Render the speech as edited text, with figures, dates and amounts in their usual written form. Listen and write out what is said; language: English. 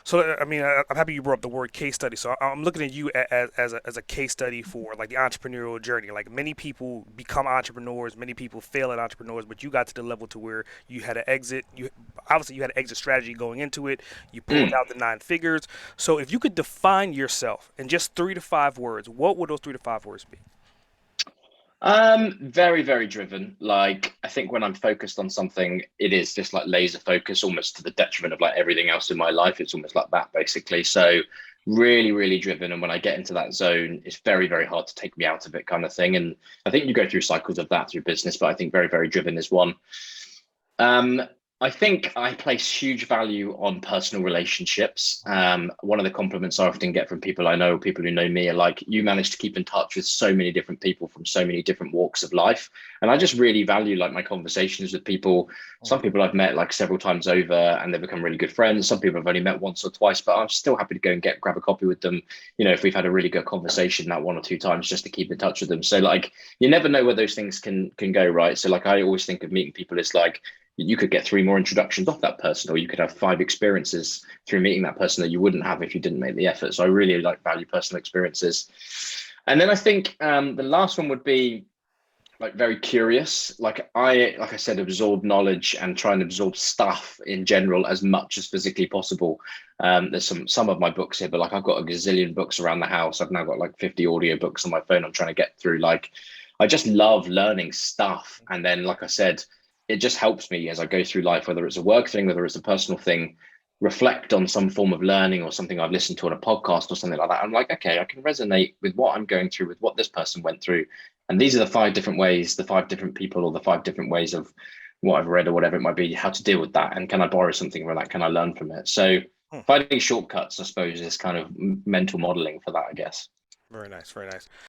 So, I mean, I'm happy you brought up the word case study. So, I'm looking at you as a case study for like the entrepreneurial journey. Like many people become entrepreneurs, many people fail at entrepreneurs, but you got to the level to where you had an exit. You obviously you had an exit strategy going into it. You pulled Mm. out the nine figures. So, if you could define yourself in just 3 to 5 words, what would those 3 to 5 words be? Very, very driven. Like, I think when I'm focused on something, it is just like laser focus, almost to the detriment of like everything else in my life. It's almost like that, basically. So, really, really driven. And when I get into that zone, it's very, very hard to take me out of it, kind of thing. And I think you go through cycles of that through business, but I think very, very driven is one. Um, I think I place huge value on personal relationships. One of the compliments I often get from people I know, people who know me, are like, you manage to keep in touch with so many different people from so many different walks of life. And I just really value like my conversations with people. Some people I've met like several times over and they've become really good friends. Some people I've only met once or twice, but I'm still happy to go and grab a coffee with them. You know, if we've had a really good conversation that one or two times just to keep in touch with them. So like you never know where those things can go, right? So like I always think of meeting people as like you could get three more introductions off that person, or you could have five experiences through meeting that person that you wouldn't have if you didn't make the effort. So I really like value personal experiences. And then I think the last one would be like very curious. Like I said, absorb knowledge and try and absorb stuff in general as much as physically possible. There's some of my books here, but like I've got a gazillion books around the house. I've now got like 50 audio books on my phone I'm trying to get through. Like I just love learning stuff. And then, like I said, it just helps me as I go through life, whether it's a work thing, whether it's a personal thing, reflect on some form of learning or something I've listened to on a podcast or something like that. I'm like, okay, I can resonate with what I'm going through, with what this person went through. And these are the five different ways, the five different people, or the five different ways of what I've read or whatever it might be, how to deal with that. And can I borrow something from that? Can I learn from it? So Hmm. finding shortcuts, I suppose, is kind of mental modeling for that, I guess. Very nice, very nice.